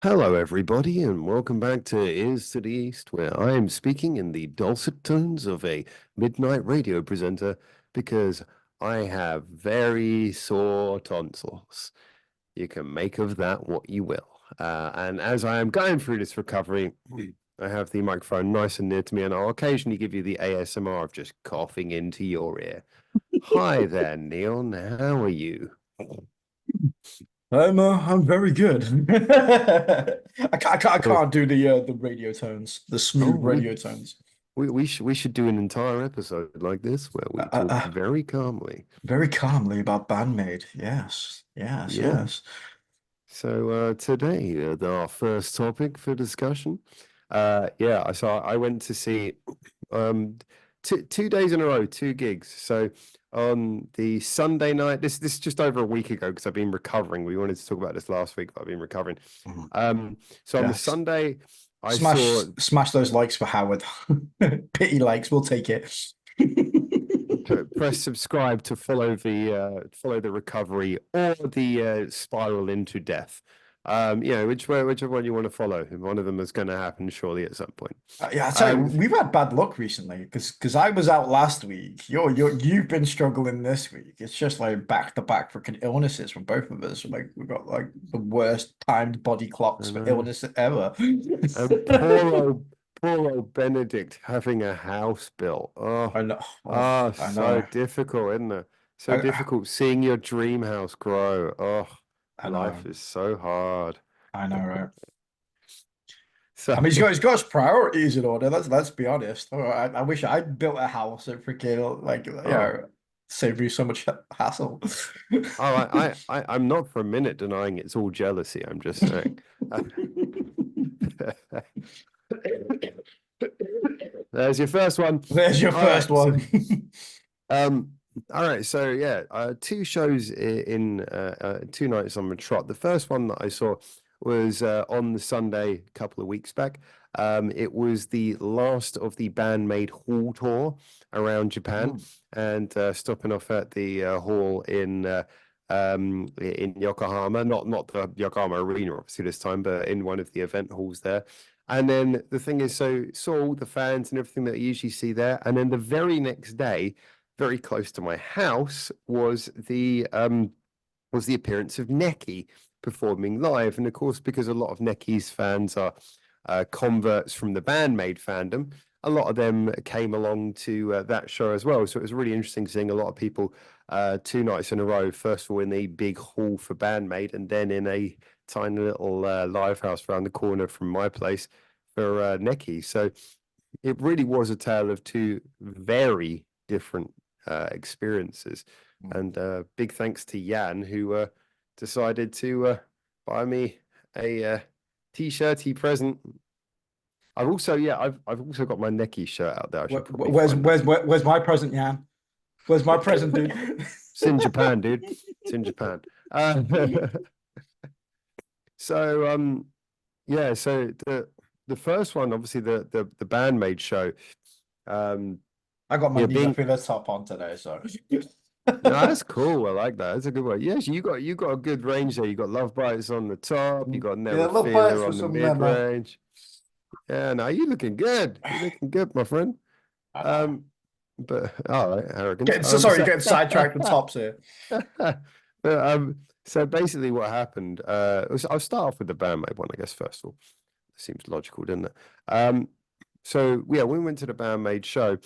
Hello, everybody, and welcome back to Ears to the East, where I am speaking in the dulcet tones of a midnight radio presenter because I have very sore tonsils. You can make of that what you will. And as I am going through this recovery, I have the microphone nice and near to me, and I'll occasionally give you the ASMR of just coughing into your ear. Hi there, Neil. How are you? I'm very good. I Oh, can't do the radio tones, the oh, smooth radio tones. we should do an entire episode like this where we Uh, talk uh, very calmly. very calmly about Band-Maid. Yes, yes, Yeah. yes. So today, our first topic for discussion. I went to see um two days in a row, two gigs. So on the Sunday night, this is just over a week ago because I've been recovering. We wanted to talk about this last week, but I've been recovering. Mhm. So on the Yes. Sunday, I saw Smash those likes for Howard. Pity likes, we'll take it. press subscribe to follow the recovery or the spiral into death. Whichever one you want to follow. One of them is going to happen surely at some point. Yeah, I tell you, Um, we've had bad luck recently because I was out last week. You've been struggling this week. It's just like back to back freaking illnesses from both of us. Like we've got like the worst timed body clocks I for know. illness ever. And poor old Benedict having a house built. I know. Oh, I So know. difficult, isn't it? So I, difficult seeing your dream house grow. Oh, I life know. is so hard. I know, right? So I mean, he's got his priorities in order. Let's be honest. I wish I'd built a house that freaking like oh. saved me so much hassle. Oh, I'm not for a minute denying it's all jealousy. I'm just saying. There's your first one. There's your All first right. So, one. um, all right. So yeah, two shows in 2 nights on the trot. The first one that I saw was on the Sunday a couple of weeks back. It was the last of the Band-Maid hall tour around Japan, Mm. and stopping off at the hall in Yokohama, not the Yokohama Arena, obviously this time, but in one of the event halls there. And then the thing is, so saw all the fans and everything that you usually see there. And then the very next day, very close to my house, was the appearance of NEKi performing live. And of course, because a lot of NEKi's fans are converts from the Band-Maid fandom, a lot of them came along to that show as well. So it was really interesting seeing a lot of people 2 nights in a row. First of all, in a big hall for Band-Maid, and then in a tiny little live house around the corner from my place for NEKi. So it really was a tale of two very different experiences. And big thanks to Jan, who decided to buy me a t-shirty present. I've also got my NEKi shirt out there. I should probably find that. Where's my present, Jan? Where's my present, dude? It's in Japan, dude. It's in Japan. Uh, so so the first one, obviously the Band-Maid show. Um, I got my yeah, Nina being filler top on today, so No, that's cool. I like that. That's a good one. Yes, you got a good range there. You got Love Bites on the top. You got yeah, Never love bites Feeler for on the some mid men, man. range. Yeah, no, you're looking good. You're looking good, my friend. I know. Um, but all right, arrogance. Getting sorry, getting sidetracked with tops here. So basically, what happened? I'll start off with the Band-Maid one, I guess. First of all, seems logical, doesn't it? So yeah, when we went to the Band-Maid show,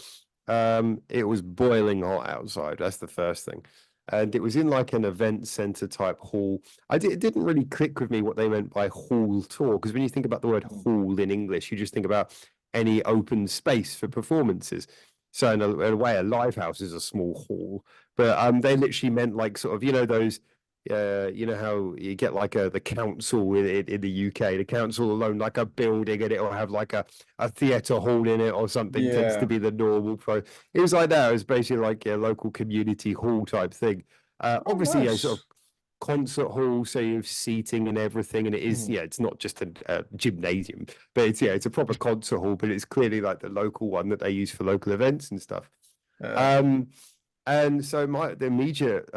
it was boiling hot outside. That's the first thing. And it was in like an event center type hall. It didn't really click with me what they meant by hall tour, because when you think about the word hall in English, you just think about any open space for performances. So in a way, a live house is a small hall, but they literally meant like sort of those you know how you get like the council in the UK, the council alone, like a building, and it'll have like a theatre hall in it or something tends to Yeah. be the normal pro. It was like that. It was basically like a local community hall type thing. Oh, Obviously, sort of nice. concert hall, so you have seating and everything, and it is, Mm. it's not just a gymnasium, but it's a proper concert hall, but it's clearly like the local one that they use for local events and stuff. Yeah. Um, and so the immediate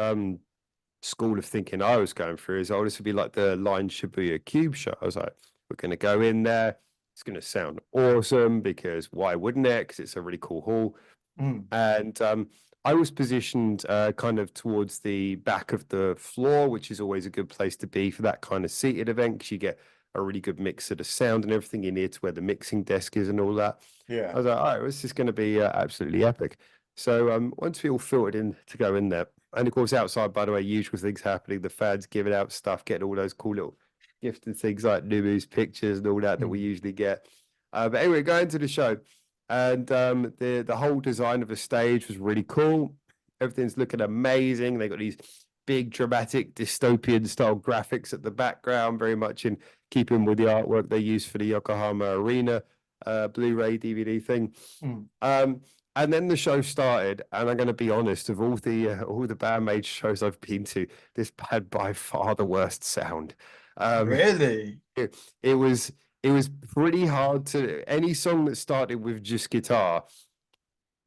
school of thinking I was going through is, oh, this would be like the Line Shibuya Cube show. I was like, we're going to go in there. It's going to sound awesome because why wouldn't it? Because it's a really cool hall. Mm. And I was positioned kind of towards the back of the floor, which is always a good place to be for that kind of seated event because you get a really good mix of the sound and everything. You're near to where the mixing desk is and all that. Yeah. I was like, all right, this is going to be absolutely epic. So once we all filtered in to go in there, and of course outside, by the way, usual things happening. The fans giving out stuff, getting all those cool little gifted things like Numu's pictures and all that we Mm. usually get. But anyway, going to the show, and the whole design of the stage was really cool. Everything's looking amazing. They got these big dramatic dystopian style graphics at the background, very much in keeping with the artwork they used for the Yokohama Arena Blu-ray DVD thing. Mm. And then the show started, and I'm going to be honest, of all the Band-Maid shows I've been to, this had by far the worst sound. Really? It, it was it was pretty hard to any song that started with just guitar.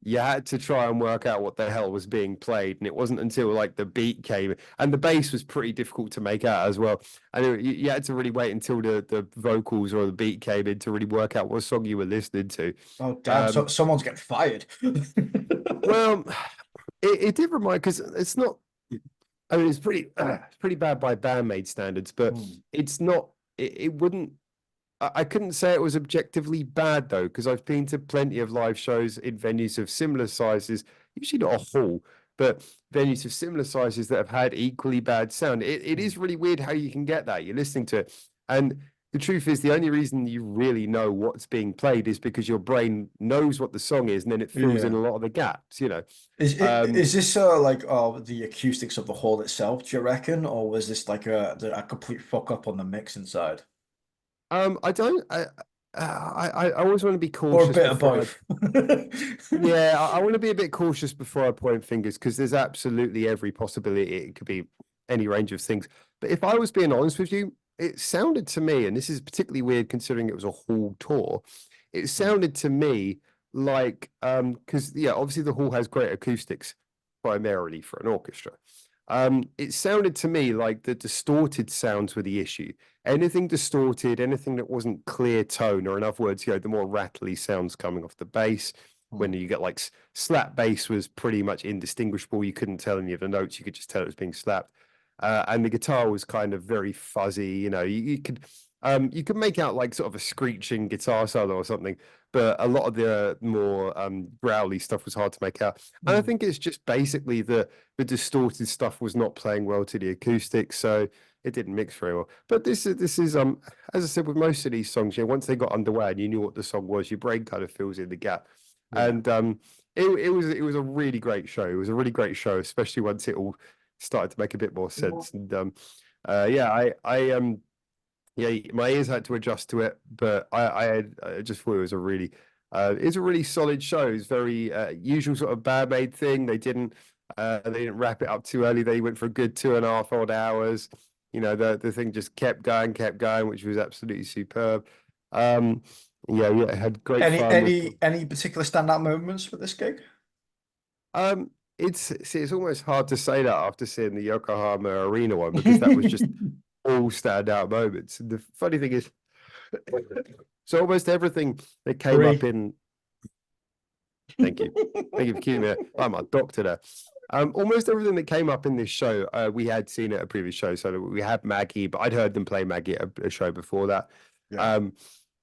You had to try and work out what the hell was being played, and it wasn't until like the beat came, and the bass was pretty difficult to make out as well. And you had to really wait until the vocals or the beat came in to really work out what song you were listening to. Oh, damn. So Um, someone's getting fired. well, it did remind because it's not. I mean, it's pretty bad by Band-Maid standards, but Mm. it's not. It wouldn't. I couldn't say it was objectively bad though, because I've been to plenty of live shows in venues of similar sizes, usually not a hall, but venues of similar sizes that have had equally bad sound. It Mm. is really weird how you can get that. You're listening to it. And the truth is, the only reason you really know what's being played is because your brain knows what the song is, and then it fills in Yeah. a lot of the gaps, you know. Is Um, this like the acoustics of the hall itself, do you reckon? Or was this like a complete fuck up on the mix inside? I don't. I always want to be Or a cautious bit of before I both? Yeah, I want to be a bit cautious before I point fingers because there's absolutely every possibility it could be any range of things. But if I was being honest with you, it sounded to me, and this is particularly weird considering it was a hall tour, it Mm. sounded to me like because yeah, obviously the hall has great acoustics primarily for an orchestra. It sounded to me like the distorted sounds were the issue. Anything distorted, anything that wasn't clear tone, or in other words, the more rattly sounds coming off the bass. When Mm. you get like slap bass was pretty much indistinguishable. You couldn't tell any of the notes. You could just tell it was being slapped. And the guitar was kind of very fuzzy. You could make out like sort of a screeching guitar solo or something, but a lot of the more growly stuff was hard to make out. And I Mm. think it's just basically the distorted stuff was not playing well to the acoustics, so it didn't mix very well. But this is as I said with most of these songs, once they got underway and you knew what the song was, your brain kind of fills in the gap. Yeah. And it was a really great show. It was a really great show, especially once it all started to make a bit more sense. And yeah, yeah, my ears had to adjust to it, but I just thought it was a really it's a really solid show. It's very usual sort of Band-Maid thing. They didn't wrap it up too early. They went for a good 2.5 odd hours. The thing just kept going, which was absolutely superb. Um, yeah, I had great Any fun with. any any particular standout moments for this gig? It's almost hard to say that after seeing the Yokohama Arena one because that was just all standout moments. And the funny thing is, so almost everything that came up Three. in. Thank you, thank you for keeping me. I'm a doctor there. Almost everything that came up in this show, we had seen at a previous show. So we had Maggie, but I'd heard them play Maggie at a show before that. Yeah. Um,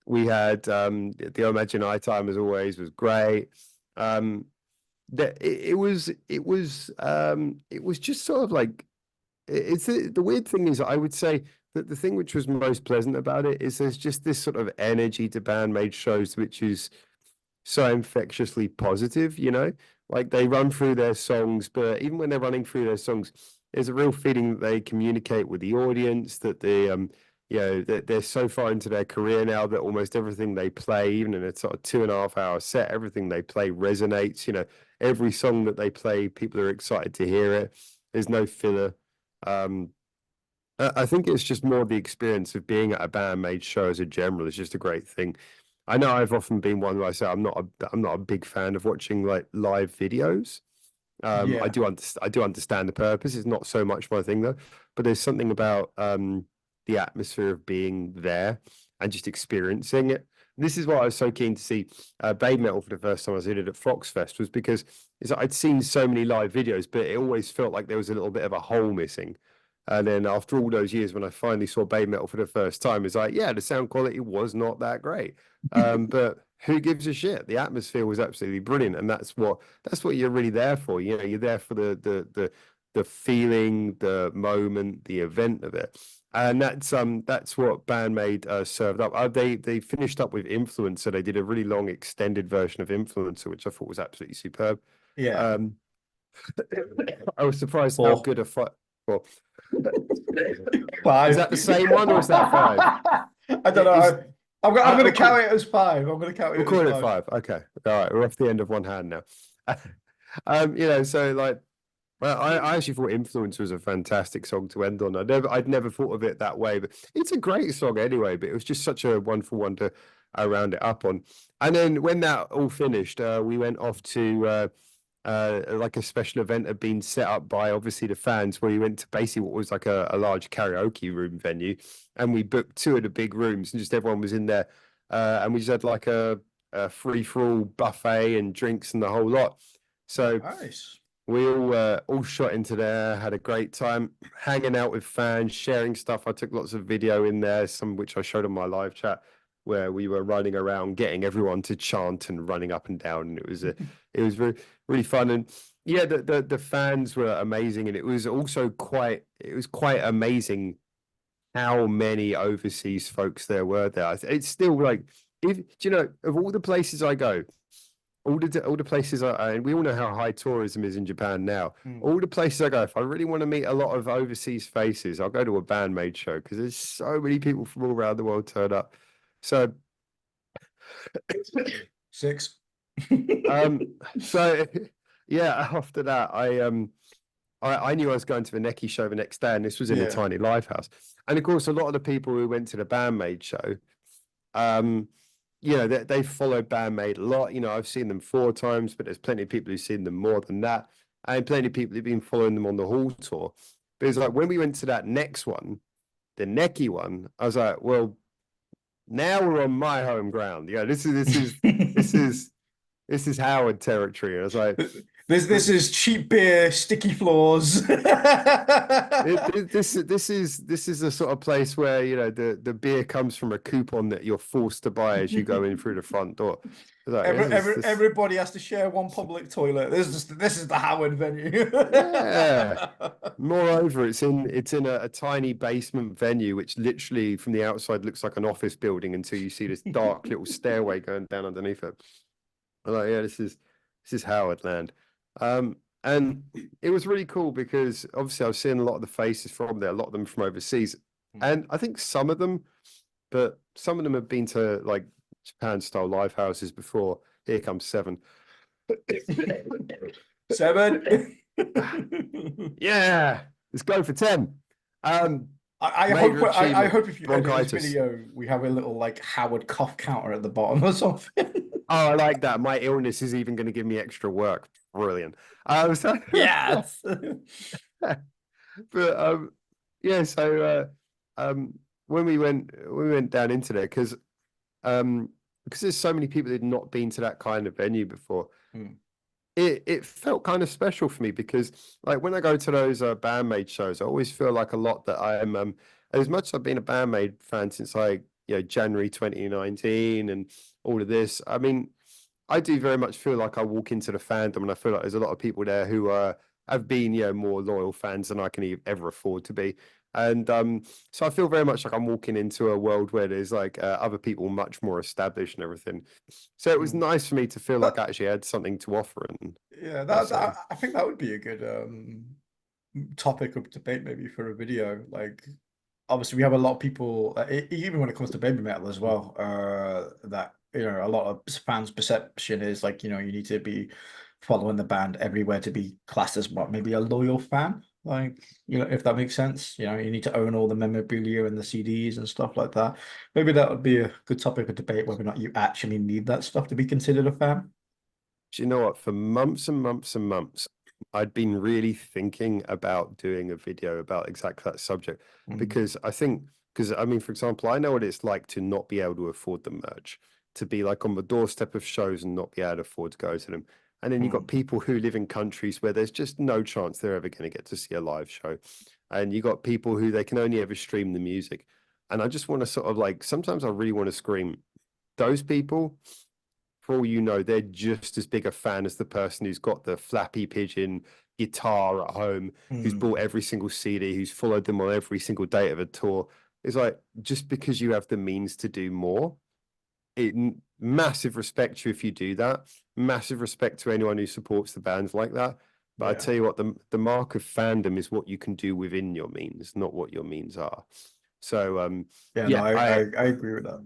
we had the Imagine I Time as always was great. That it was just sort of like it's the weird thing is I would say that the thing which was most pleasant about it is there's just this sort of energy to Band-Maid shows which is so infectiously positive, like they run through their songs, but even when they're running through their songs, there's a real feeling that they communicate with the audience, that that they're so far into their career now that almost everything they play, even in a sort of 2.5 hour set, everything they play resonates. Every song that they play, people are excited to hear it. There's no filler. Um, I think it's just more the experience of being at a Band-Maid show as a general is just a great thing. I know I've often been one where I say I'm not a big fan of watching like live videos. Yeah. I do understand the purpose. It's not so much my thing though, but there's something about the atmosphere of being there and just experiencing it. This is why I was so keen to see Babe Metal for the first time I did it at Foxfest, was because I'd seen so many live videos, but it always felt like there was a little bit of a hole missing. And then after all those years, when I finally saw Babe Metal for the first time, it's like, yeah, the sound quality was not that great. But who gives a shit? The atmosphere was absolutely brilliant, and that's what you're really there for. You know, you're there for the feeling, the moment, the event of it. And that's what Band-Maid served up. They finished up with Influencer. They did a really long extended version of Influencer, which I thought was absolutely superb. Yeah. Um, I was surprised how 4. good a fight. Well, is 5. that the same one or is that 5? I don't It is. know. I'm going We'll to count it as 5. I'm going to count we'll it as call it 5. 5. Okay. All right. We're off the end of one hand now. You know, so like, well, I actually thought Influence was a fantastic song to end on. I'd never thought of it that way, but it's a great song anyway. But it was just such a wonderful one to round it up on. And then when that all finished, we went off to like a special event had been set up by obviously the fans, where we went to basically what was like a large karaoke room venue, and we booked 2 of the big rooms, and just everyone was in there, and we just had like a free for all buffet and drinks and the whole lot. So Nice. we all shot into there, had a great time hanging out with fans, sharing stuff. I took lots of video in there, some which I showed on my live chat, where we were running around getting everyone to chant and running up and down. And it was really fun. And yeah, the fans were amazing. And it was also quite amazing how many overseas folks there were there. It's still like, if do you know, of all the places I go, all the places and we all know how high tourism is in Japan now. All the places I go, if I really want to meet a lot of overseas faces, I'll go to a Band-Maid show, because there's so many people from all around the world turn up. So 6. so yeah, after that I knew I was going to the NEKi show the next day, and this was in a Yeah. tiny livehouse. And of course, a lot of the people who went to the Band-Maid show, you know, they followed Band-Maid a lot. You know, I've seen them 4 times, but there's plenty of people who've seen them more than that, and plenty of people who've been following them on the hall tour. But it's like when we went to that next one, the NEKi one, I was like, well, now we're on my home ground. Yeah, this is Howard territory. And I was like, This is cheap beer, sticky floors. this is the sort of place where, you know, the beer comes from a coupon that you're forced to buy as you go in through the front door. Like, Everybody has to share one public toilet. This is the Howard venue. Yeah. Moreover, it's in a tiny basement venue, which literally from the outside looks like an office building until you see this dark little stairway going down underneath it. I'm like, yeah, this is Howard land. And it was really cool because obviously I was seeing a lot of the faces from there, a lot of them from overseas. And I think some of them have been to like Japan style live houses before. Here comes 7. 7. Yeah, let's go for 10. I hope if you edit this video, we have a little like Howard cough counter at the bottom or something. Oh, I like that. My illness is even going to give me extra work. Brilliant. Yes. But yeah, so when we went down into there, because there's so many people that had not been to that kind of venue before. It felt kind of special for me, because like when I go to those Band-Maid shows, I always feel like a lot that I am as much as I've been a Band-Maid fan since January 2019 and all of this. I mean, I do very much feel like I walk into the fandom, and I feel like there's a lot of people there who have been more loyal fans than I can ever afford to be. And so I feel very much like I'm walking into a world where there's like other people much more established and everything. So it was nice for me to feel like I actually had something to offer. And yeah, I think that would be a good topic of debate maybe for a video. Like, obviously we have a lot of people, even when it comes to baby metal as well, that a lot of fans' perception is like, you need to be following the band everywhere to be classed as maybe a loyal fan. Like, if that makes sense, you need to own all the memorabilia and the CDs and stuff like that. Maybe that would be a good topic of debate, whether or not you actually need that stuff to be considered a fan. Do you know what? For months and months and months, I'd been really thinking about doing a video about exactly that subject because I mean, for example, I know what it's like to not be able to afford the merch, to be like on the doorstep of shows and not be able to afford to go to them. And then you've got people who live in countries where there's just no chance they're ever going to get to see a live show. And you got people who they can only ever stream the music. And I just want to sort of like, sometimes I really want to scream, those people, for all you know, they're just as big a fan as the person who's got the Flappy Pigeon guitar at home, who's bought every single CD, who's followed them on every single date of a tour. It's like, just because you have the means to do more, massive respect to you if you do that. Massive respect to anyone who supports the bands like that. But I tell you what, the mark of fandom is what you can do within your means, not what your means are. So Yeah, no, yeah, I agree with that.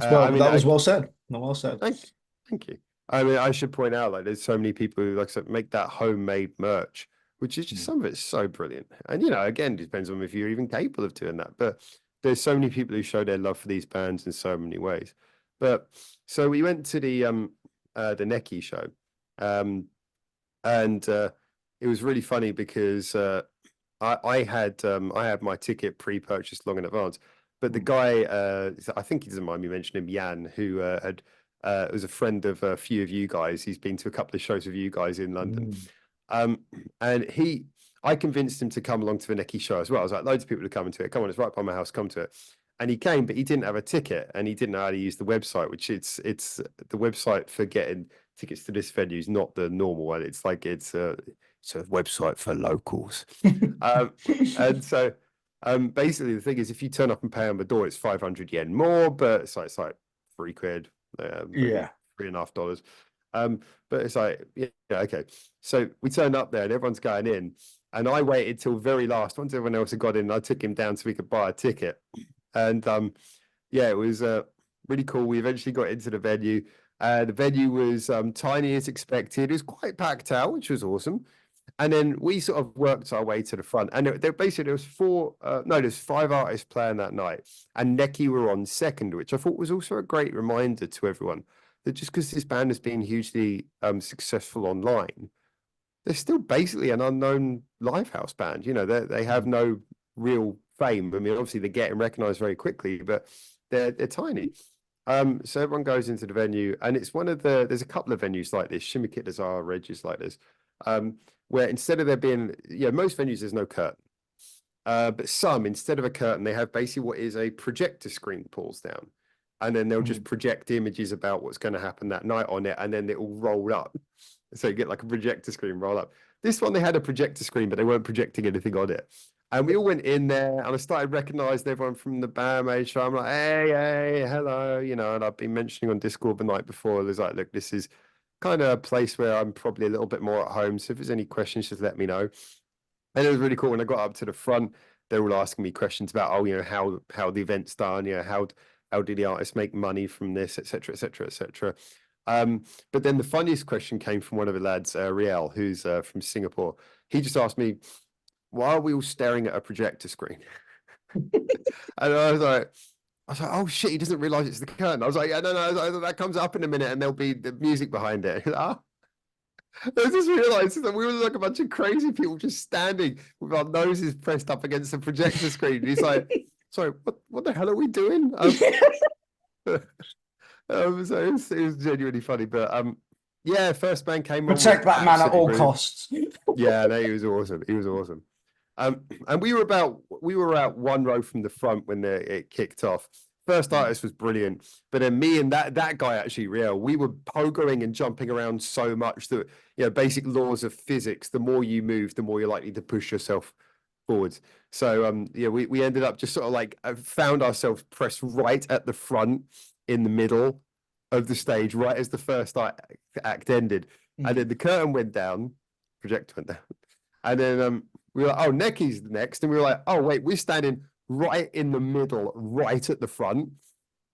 I mean, That was well said. No, well said. thank you. I mean, I should point out, like, there's so many people who, like I said, make that homemade merch, which is just some of it's so brilliant. And, you know, again, it depends on if you're even capable of doing that. But there's so many people who show their love for these bands in so many ways. But so we went to the NEKi show. And it was really funny because I had my ticket pre-purchased long in advance. But the guy, I think he doesn't mind me mentioning him, Jan, who was a friend of a few of you guys. He's been to a couple of shows with you guys in London. And I convinced him to come along to the NEKi show as well. I was like, loads of people to come to it. Come on, it's right by my house. Come to it. And he came, but he didn't have a ticket, and he didn't know how to use the website. Which it's the website for getting tickets to this venue is not the normal one. It's like it's a website for locals. And so basically the thing is, if you turn up and pay on the door, it's 500 yen more, but it's like £3, maybe $3.50. But it's like, yeah, okay. So we turned up there and everyone's going in, and I waited till very last once everyone else had got in. I took him down so we could buy a ticket, and yeah, it was really cool. We eventually got into the venue. The venue was tiny as expected. It was quite packed out, which was awesome. And then we sort of worked our way to the front. And basically there's 5 artists playing that night. And NEKi were on second, which I thought was also a great reminder to everyone that just because this band has been hugely successful online, they're still basically an unknown livehouse band. You know, they have no real fame. I mean, obviously they're getting recognized very quickly, but they're tiny. So everyone goes into the venue, and it's there's a couple of venues like this, Shimikit Bazaar, Reg is like this, where instead of there being, most venues there's no curtain. But some, instead of a curtain, they have basically what is a projector screen that pulls down. And then they'll just project images about what's going to happen that night on it, and then it will roll up. So you get like a projector screen roll up. This one, they had a projector screen, but they weren't projecting anything on it. And we all went in there, and I started recognizing everyone from the Band-Maid show. I'm like, hey, hello, and I've been mentioning on Discord the night before, there's like, look, this is kind of a place where I'm probably a little bit more at home. So if there's any questions, just let me know. And it was really cool when I got up to the front. They were all asking me questions about, how the event's done, how did the artist make money from this, etc., etc., etc. But then the funniest question came from one of the lads, Riel, who's from Singapore. He just asked me, why are we all staring at a projector screen? And I was like, oh shit, he doesn't realize it's the curtain. I was like, yeah, no, that comes up in a minute and there'll be the music behind it. I just realized that we were like a bunch of crazy people just standing with our noses pressed up against the projector screen. And he's like, sorry, what the hell are we doing? So it was genuinely funny. But yeah, first band came on, was Protect that man at absolutely all brilliant. costs. Yeah, no, he was awesome. He was awesome. And we were about one row from the front when it kicked off. First artist was brilliant, but then me and that guy, actually, Riel, we were pogoing and jumping around so much that, basic laws of physics, the more you move, the more you're likely to push yourself forwards. So we ended up just sort of like found ourselves pressed right at the front in the middle of the stage, right as the first act ended. And then the curtain went down, projector went down, and then we were like, oh, NEKi's next. And we were like, oh, wait, we're standing right in the middle, right at the front.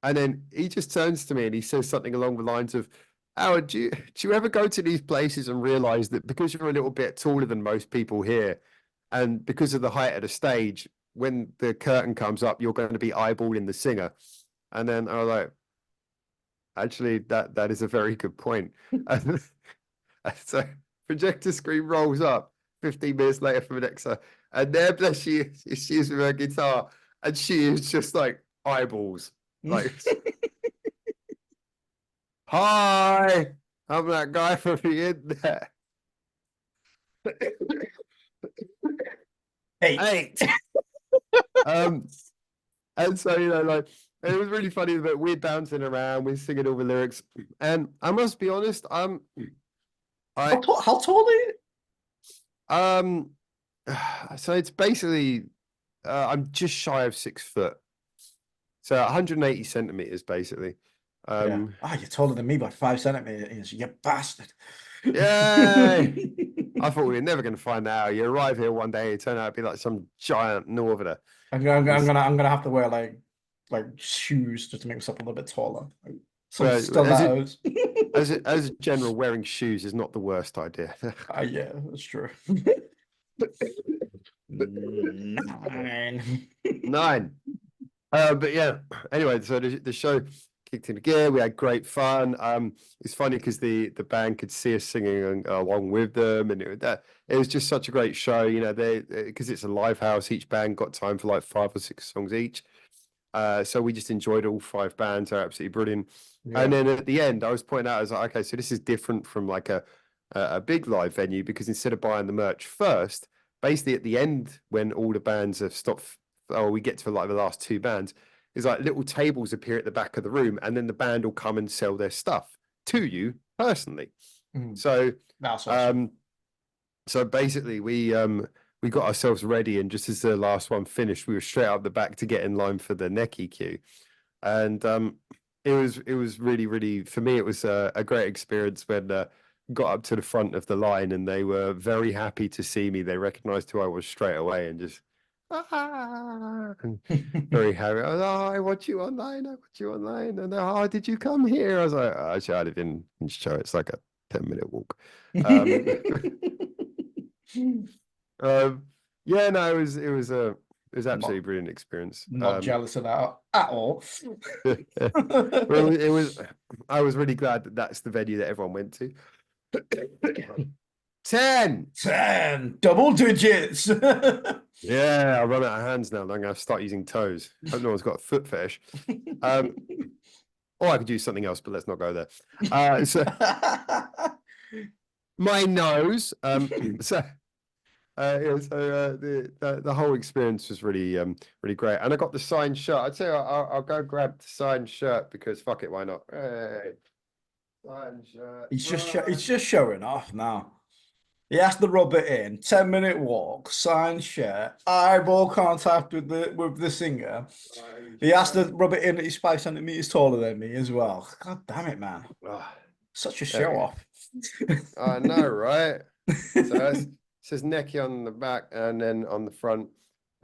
And then he just turns to me and he says something along the lines of, Howard, do you ever go to these places and realize that because you're a little bit taller than most people here, and because of the height of the stage, when the curtain comes up, you're going to be eyeballing the singer? And then I was like, actually, that is a very good point. And so projector screen rolls up 15 minutes later from Alexa, and there, bless she is with her guitar, and she is just like eyeballs. Like, hi, I'm that guy from the internet. Hey. Um, and so, you know, like, it was really funny that we're bouncing around, we're singing all the lyrics, and I must be honest, I How tall are you? um, so it's basically I'm just shy of 6 foot, so 180 centimeters basically. Yeah. Ah, you're taller than me by 5 centimeters, you bastard. Yay! I thought we were never going to find that out. You arrive here one day, it turned out to be like some giant northerner. I'm gonna have to wear like shoes just to make myself a little bit taller. Like, some Well, stilettos. as a general, wearing shoes is not the worst idea. Yeah, that's true. 9. 9. But yeah, anyway, so the show kicked into gear. We had great fun. It's funny because the band could see us singing along with them, and it was just such a great show. You know, because it's a live house, each band got time for like 5 or 6 songs each. So we just enjoyed all 5 bands. They're absolutely brilliant. And Yeah. then at the end, I was pointing out, I was like, okay, so this is different from like a big live venue, because instead of buying the merch first, basically at the end when all the bands have stopped, or we get to like the last 2 bands, is like little tables appear at the back of the room, and then the band will come and sell their stuff to you personally. So That's awesome. so basically we got ourselves ready, and just as the last one finished, we were straight up the back to get in line for the NEKi queue. And it was really, really, for me, it was a great experience when got up to the front of the line, and they were very happy to see me. They recognized who I was straight away, and just and very happy. I was, oh, I watch you online. I watch you online. And oh, did you come here? I was like, oh, actually, I live in Show. It's like a 10-minute walk. Yeah, no, it was absolutely brilliant experience. Not jealous of that at all. Well, it was. I was really glad that that's the venue that everyone went to. 10. 10 double digits. Yeah, I run out of hands now. I'm gonna start using toes. Hope no one's got a foot fetish. Or I could do something else, but let's not go there. So my nose. So yeah, so the whole experience was really really great, and I got the signed shirt. I'd say I'll go grab the signed shirt, because fuck it, why not? Hey, signed shirt. He's just showing off now. He has to rub it in. 10-minute walk, signed shirt, eyeball contact with the singer. He has to rub it in that he's 5 centimeters taller than me as well. God damn it, man! Such a show off. I know, right? So it says NEKi on the back, and then on the front,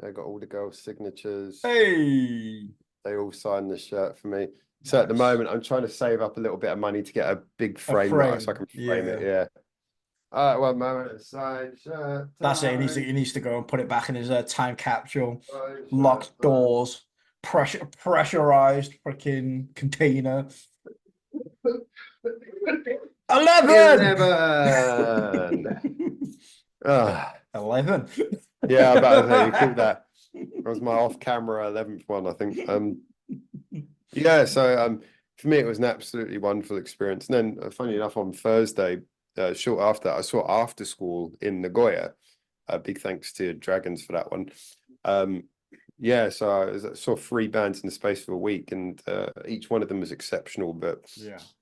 I got all the girls' signatures. Hey, they all signed the shirt for me. So at the moment, I'm trying to save up a little bit of money to get a big frame, so I can frame it. Yeah. All right, one moment. Signed shirt. That's it. He needs to go and put it back in his time capsule. Locked doors. Pressurized freaking container. 11. 11. Yeah, I'm about to say you called that. That was my off-camera 11th one, I think. Yeah, so for me it was an absolutely wonderful experience. And then, funny enough, on Thursday, short after, I saw After School in Nagoya. Big thanks to Dragons for that one. Yeah, so I saw 3 bands in the space of a week, and each one of them was exceptional. But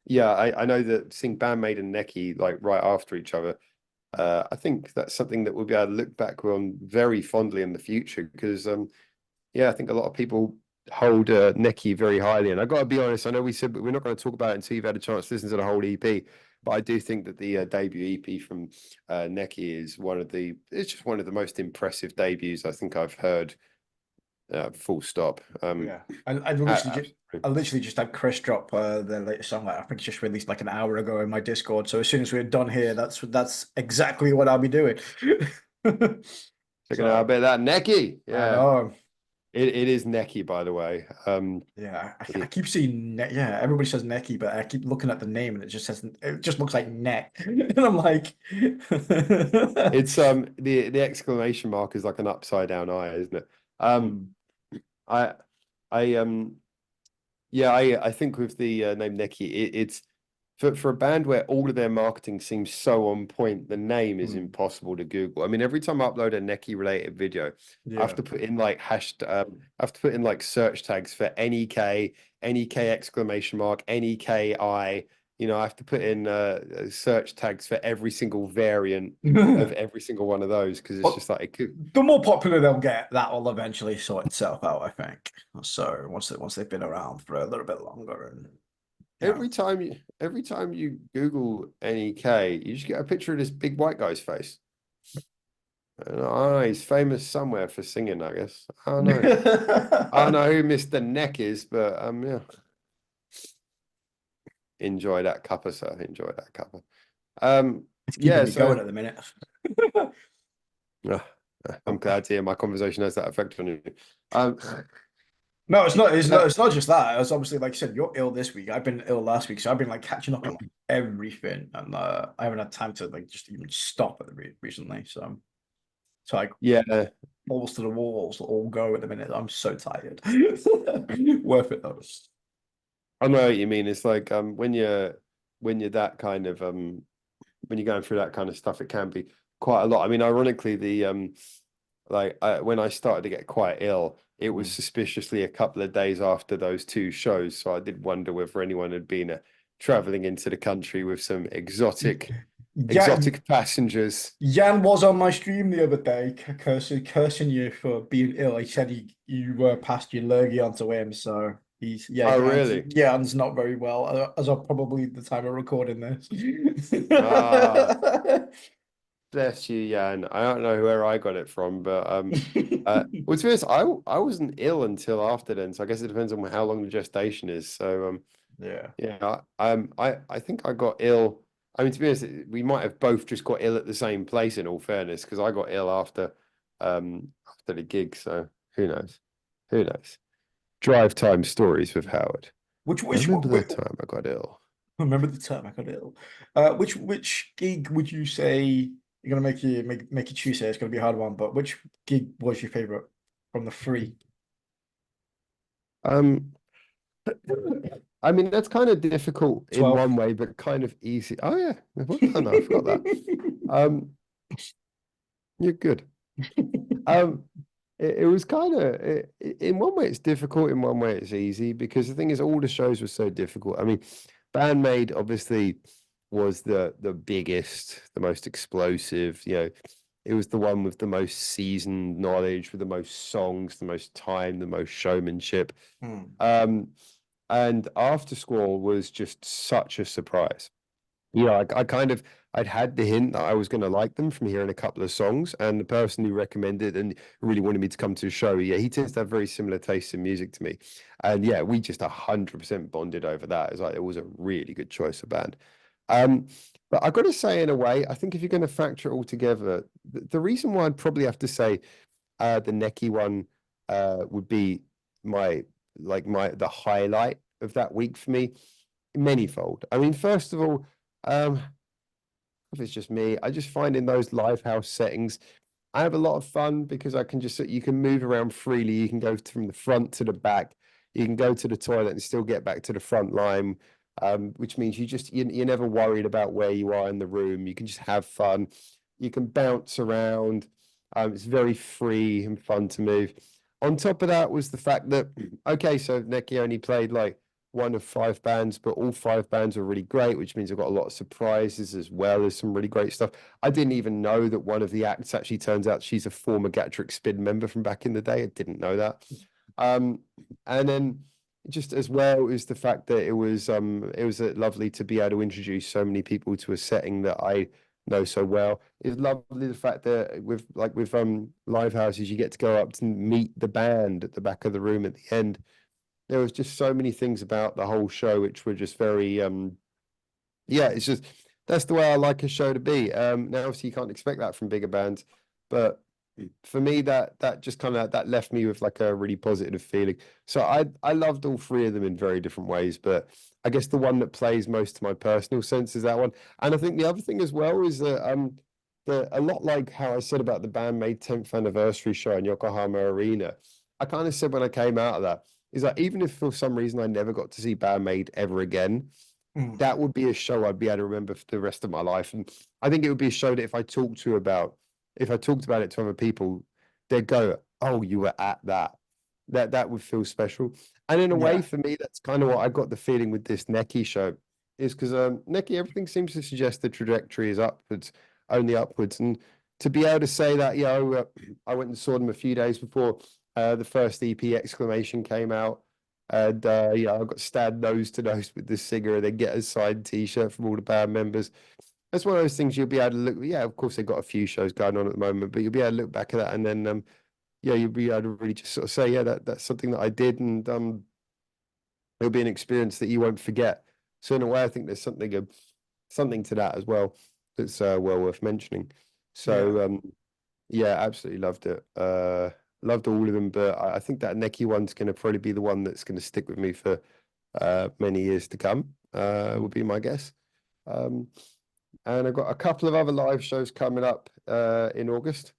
yeah, I know that seeing Band-Maid and NEKi like right after each other, I think that's something that we'll be able to look back on very fondly in the future, because yeah, I think a lot of people hold NEKi very highly. And I got to be honest, I know we said, but we're not going to talk about it until you've had a chance to listen to the whole EP. But I do think that the debut EP from NEKi is it's just one of the most impressive debuts I think I've heard. Full stop. Yeah, I literally just had Chris drop their latest song. Like, I think it's just released like an hour ago in my Discord. So as soon as we're done here, that's exactly what I'll be doing. Checking out a bit of that NEKi. Yeah. I know. It is NEKi, by the way. Yeah, I it- keep seeing ne yeah, everybody says NEKi, but I keep looking at the name and it just says it just looks like neck. And I'm like it's the exclamation mark is like an upside down eye, isn't it? Hmm. I I Yeah, I think with the name NEKi, it's for a band where all of their marketing seems so on point, the name is Hmm. impossible to Google. I mean, every time I upload a NEKi related video, I have Yeah. to put in like I have to put in like search tags for NEK, NEK exclamation mark, NEKi. You know, I have to put in search tags for every single variant of every single one of those because it's But just like it could. the more popular they'll get, that will eventually sort itself out, I think. So once they've been around for a little bit longer and yeah. Every time you Google NEK, you just get a picture of this big white guy's face. And, I don't know, he's famous somewhere for singing, I guess. I don't know. I don't know who Mr. Neck is, but yeah. Enjoy that cuppa, sir. Enjoy that cuppa. It's keeping Yeah, me going so at the minute. uh, I'm glad to hear my conversation has that effect on you. Um, No, it's not. It's uh, not. It's not just that. It's obviously like you said, you're ill this week. I've been ill last week, so I've been like catching up on like everything, and I haven't had time to like just even stop at the recently. So like yeah, balls to the walls, all go at the minute. I'm so tired. Worth it though. I know what you mean. It's like when you're that kind of when you're going through that kind of stuff, it can be quite a lot. I mean, ironically, the when I started to get quite ill, it was Mm. suspiciously a couple of days after those two shows. So I did wonder whether anyone had been traveling into the country with some Yeah, exotic passengers. Jan was on my stream the other day, cursing you for being ill. He said you passed your lurgy on to him, so Oh, really? Jan's not very well as of probably the time of recording this. Ah, bless you, Jan. I don't know where I got it from, but well, to be honest, I wasn't ill until after then. So I guess it depends on how long the gestation is. So Yeah. yeah, I think I got ill. I mean, to be honest, we might have both just got ill at the same place, in all fairness, because I got ill after the gig. So who knows? Who knows? Drive time stories with Howard. I Which remember that time I got ill. remember the time I got ill. Which gig would you say you're gonna make you choose here? It's gonna be a hard one, but which gig was your favorite from the three? Um, I mean, that's kind of difficult in 12. one way, but kind of easy. Oh yeah, well done. I forgot that. Um, you're good. Um, it was kind of in one way it's difficult, in one way it's easy because the thing is all the shows were so difficult. I mean, Band-Maid obviously was the biggest, the most explosive, you know, it was the one with the most seasoned knowledge, with the most songs, the most time, the most showmanship. Hmm. Um, and After School was just such a surprise. Yeah, I kind of I'd had the hint that I was going to like them from hearing a couple of songs, and the person who recommended and really wanted me to come to a show, yeah, he tends to have very similar tastes in music to me, and yeah, we just 100% bonded over that. It's like it was a really good choice of band. Um, but I've got to say, in a way, I think if you're going to factor it all together, the reason why I'd probably have to say the NEKi one would be my the highlight of that week for me, manyfold. I mean, first of all. Um, if it's just me, I just find in those live house settings, I have a lot of fun because I can just you can move around freely. You can go from the front to the back. You can go to the toilet and still get back to the front line, which means you're never worried about where you are in the room. You can just have fun. You can bounce around. It's very free and fun to move. On top of that was the fact that okay, so NEKi only played like one of five bands, but all five bands were really great, which means I've got a lot of surprises as well as some really great stuff. I didn't even know that one of the acts actually turns out she's a former Gatrick Spin member from back in the day. I didn't know that. Um, and then just as well is the fact that it was lovely to be able to introduce so many people to a setting that I know so well. It's lovely the fact that with live houses you get to go up to meet the band at the back of the room at the end. There was just so many things about the whole show which were just very yeah, it's just that's the way I like a show to be. Now obviously you can't expect that from bigger bands, but for me, that just kind of that left me with like a really positive feeling. So I loved all three of them in very different ways, but I guess the one that plays most to my personal sense is that one. And I think the other thing as well is that a lot like how I said about the Band-Maid 10th anniversary show in Yokohama Arena, I kind of said when I came out of that, is that even if for some reason I never got to see Band-Maid ever again, Mm. that would be a show I'd be able to remember for the rest of my life. And I think it would be a show that if I talked about it to other people, they'd go, "Oh, you were at that." That would feel special. And in a way, Yeah. for me, that's kind of what I got the feeling with this NEKi show, is because NEKi, everything seems to suggest the trajectory is upwards, only upwards. And to be able to say that, I went and saw them a few days before the first EP Exclamation came out. And I got stand nose to nose with the singer and then get a signed t-shirt from all the band members. That's one of those things you'll be able to look. Yeah, of course they've got a few shows going on at the moment, but you'll be able to look back at that and then you'll be able to really just sort of say, yeah, that's something that I did, and it'll be an experience that you won't forget. So in a way, I think there's something to that as well that's well worth mentioning. Yeah. So yeah, absolutely loved it. Loved all of them, but I think that NEKi one's going to probably be the one that's going to stick with me for many years to come. Would be my guess. Um, and I've got a couple of other live shows coming up in August.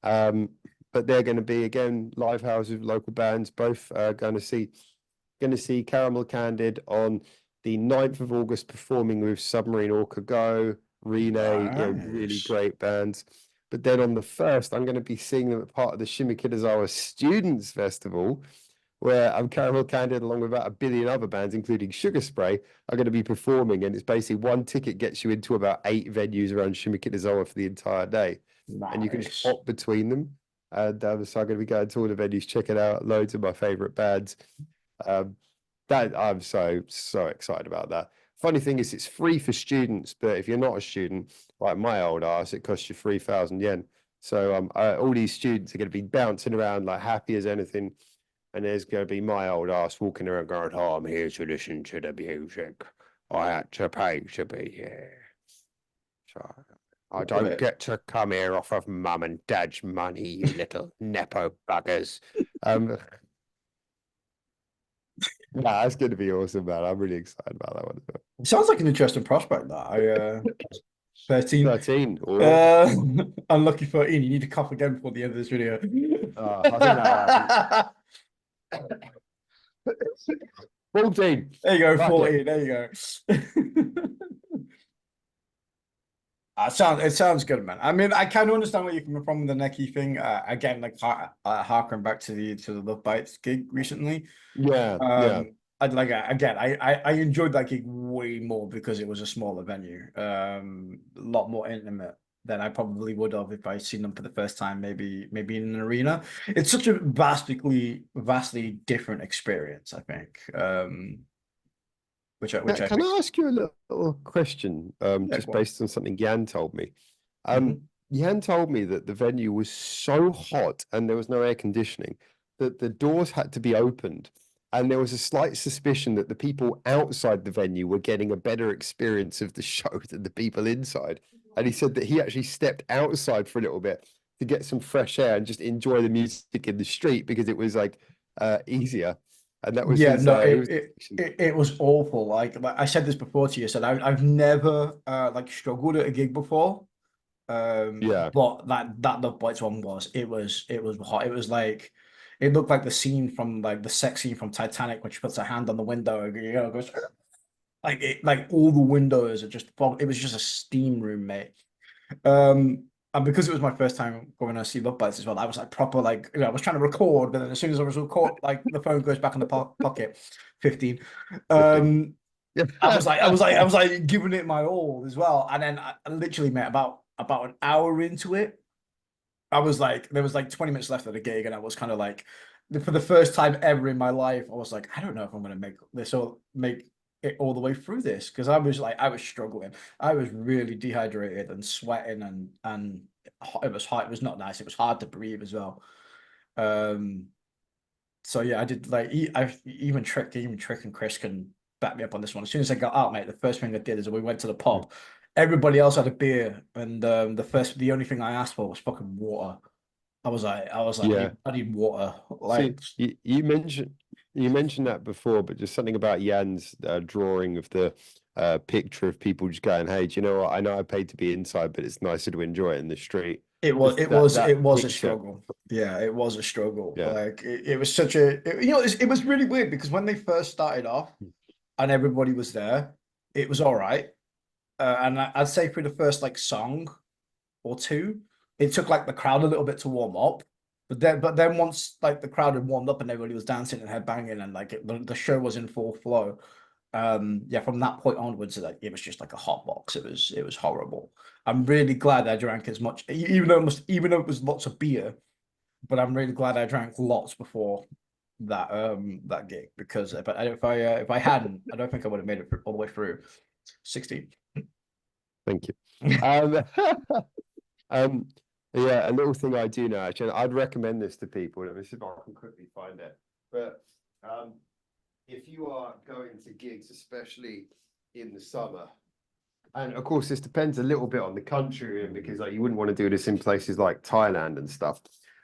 But they're going to be again live houses with local bands. Both going to see Caramel Candid on the 9th of August performing with Submarine Orca Go, Rene, really Nice. great bands. But then on the 1st, I'm going to be seeing them at part of the Shimokitazawa Students Festival, where I'm Caramel Candid along with about a billion other bands, including Sugar Spray, are going to be performing. And it's basically one ticket gets you into about 8 venues around Shimokitazawa for the entire day. And you can just Nice. hop between them. And so I'm going to be going to all the venues, checking out loads of my favorite bands. Um, that I'm so excited about that. Funny thing is, it's free for students, but if you're not a student, like my old ass, it costs you 3,000 yen. So all these students are going to be bouncing around like happy as anything, and there's going to be my old ass walking around going, "Oh, I'm here to listen to the music. I had to pay to be here. So I don't Wait. get to come here off of mum and dad's money, you little nepo buggers." Um, yeah, that's going to be awesome, man. I'm really excited about that one. It sounds like an interesting prospect that I 13. 13 or Unlucky 13. You need to cough again before the end of this video. I think that'll happen. 14. There you go, Fuck it. 14. There you go. It sounds good, man. I mean, I kind of understand where you're coming from with the NEKi thing. Again, like harking back to the Love Bites gig recently. Yeah. I'd like again, I enjoyed that gig way more because it was a smaller venue, a lot more intimate than I probably would have if I'd seen them for the first time, maybe in an arena. It's such a vastly different experience, I think. Which I Can think, I ask you a little question, yeah, just go on. based on something Yan told me? Mhm. Yan told me that the venue was so hot and there was no air conditioning that the doors had to be opened. And there was a slight suspicion that the people outside the venue were getting a better experience of the show than the people inside. And he said that he actually stepped outside for a little bit to get some fresh air and just enjoy the music in the street because it was like easier. And that was Yeah, his no, it was it was awful. Like I said this before to you, I said I've never like struggled at a gig before. yeah. But that Love Bites one was hot. It was like it looked like the scene from like the sex scene from Titanic when she puts her hand on the window, goes like like all the windows are just it was just a steam room, mate. And because it was my first time going to see Love Bites as well, I was like proper like I was trying to record, but then as soon as I was record, like the phone goes back in the pocket. 15. 15. Yeah. I was like giving it my all as well. And then I literally met about an hour into it. I was like, there was like 20 minutes left of the gig, and I was kind of like, for the first time ever in my life, I was like, I don't know if I'm gonna make this or make it all the way through this because I was struggling. I was really dehydrated and sweating and it was hot. It was not nice. It was hard to breathe as well. Um, so yeah, I did like even Trick and Chris can back me up on this one. As soon as I got out, mate, the first thing I did is we went to the pub. Everybody else had a beer, and the only thing I asked for was fucking water. Yeah. I need water. See, Like, you mentioned that before, but just something about Jan's drawing of the picture of people just going, "Hey, do you know what? I know I paid to be inside, but it's nicer to enjoy it in the street." Just that it was a picture. struggle. Yeah, it was a struggle. Yeah. Like, it was such a, it was really weird because when they first started off and everybody was there, it was all right. And I'd say for the first like song or two, it took like the crowd a little bit to warm up. But then once like the crowd had warmed up and everybody was dancing and headbanging and like the show was in full flow, yeah, from that point onwards, like it was just like a hot box. It was horrible. I'm really glad I drank as much, even though it was lots of beer, but I'm really glad I drank lots before that gig, because if I hadn't, I don't think I would have made it all the way through 16. Thank you. Um, um, yeah, a little thing I do know, actually, and I'd recommend this to people. Let me see if I can quickly find it. But if you are going to gigs, especially in the summer, and of course, this depends a little bit on the country, and because like you wouldn't want to do this in places like Thailand and stuff.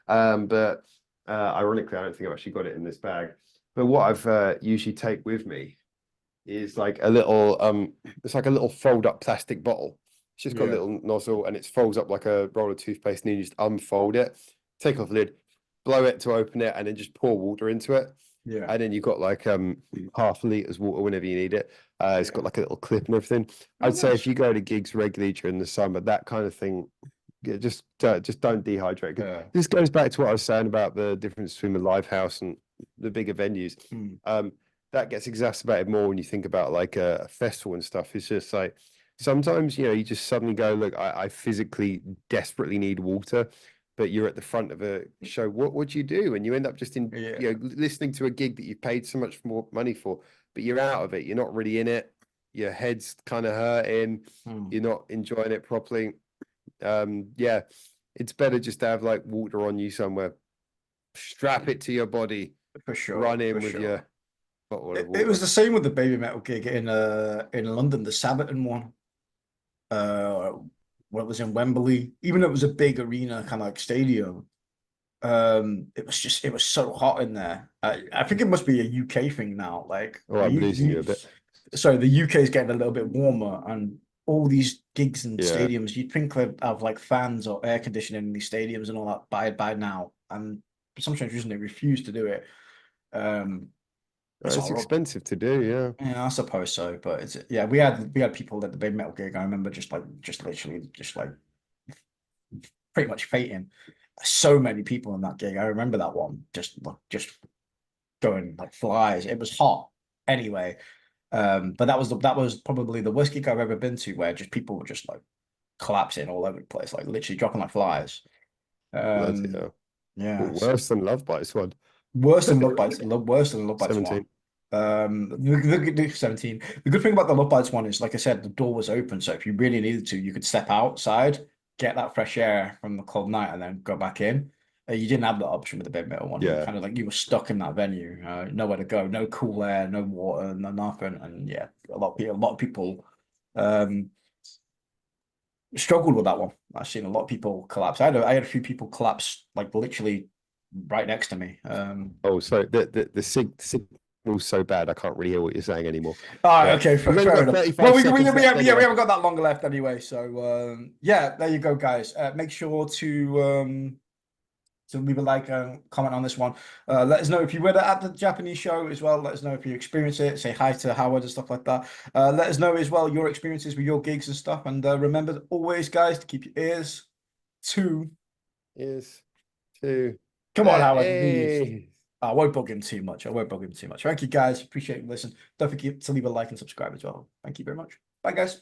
But ironically, I don't think I've actually got it in this bag. But what I've usually take with me is like a little it's like a little fold up plastic bottle. It's just got a Yeah, little nozzle and it folds up like a roll of toothpaste, and you just unfold it, take off the lid, blow it to open it, and then just pour water into it. yeah, And then you've got like half a litres water whenever you need it. It's got yeah. like a little clip and everything. Oh, I'd say if nice. you go to gigs regularly during the summer, that kind of thing, yeah, just don't dehydrate. 'Cause Yeah. this goes back to what I was saying about the difference between the live house and the bigger venues. Hmm. That gets exacerbated more when you think about like a festival and stuff. It's just like sometimes, you just suddenly go, look, I physically desperately need water, but you're at the front of a show. What do you do? And you end up just in, Yeah. listening to a gig that you've paid so much more money for, but you're out of it. You're not really in it. Your head's kind of hurting. Hmm. You're not enjoying it properly. Yeah, it's better just to have like water on you somewhere. Strap it to your body. For sure, Run for in with your sure. bottle of It was water. the same with the Baby Metal gig in London, the Sabaton one. Uh, what was in Wembley, even though it was a big arena, kind of like stadium. It was so hot in there. I think it must be a UK thing now. Like Oh, I'm losing you a bit. sorry, the UK is getting a little bit warmer, and all these gigs and Yeah, stadiums, you'd think they'd have like fans or air conditioning in these stadiums and all that by now, and for some strange reason they refuse to do it. Um, it's it's horrible. expensive to do. Yeah. Yeah, I suppose so, but it's yeah, we had people at the big metal gig. I remember just literally just like pretty much fainting. So many people in that gig. I remember that one just going like flies. It was hot anyway. But that was probably the worst gig I've ever been to, where just people were just like collapsing all over the place, like literally dropping like flies. Bloody Um, hell. yeah, Worse than Love Bites one. worse than Love Bites. Worse than Love Bites one. 17. 17. The good thing about the Love Bites one is, like I said, the door was open, so if you really needed to, you could step outside, get that fresh air from the cold night, and then go back in. You didn't have that option with the Bed Metal one. You Yeah. kind of like you were stuck in that venue, nowhere to go, no cool air, no water, no nothing, and yeah, a lot of people um, struggled with that one. I've seen a lot of people collapse. I had a few people collapse like literally right next to me. Oh, so the signal's so bad I can't really hear what you're saying anymore. All right, But okay, we've only fair got enough. Well, 35 seconds we left have, yeah, we anyway. haven't got that longer left anyway. So yeah, there you go, guys. Make sure to leave a like and comment on this one. Let us know if you were at the Japanese show as well. Let us know if you experience it. Say hi to Howard and stuff like that. Let us know as well your experiences with your gigs and stuff. And remember always, guys, to keep your ears to. Is two. Come on, There Howard. Please. is. I won't bug him too much. I won't bug him too much. Thank you, guys. Appreciate you listening. Don't forget to leave a like and subscribe as well. Thank you very much. Bye, guys.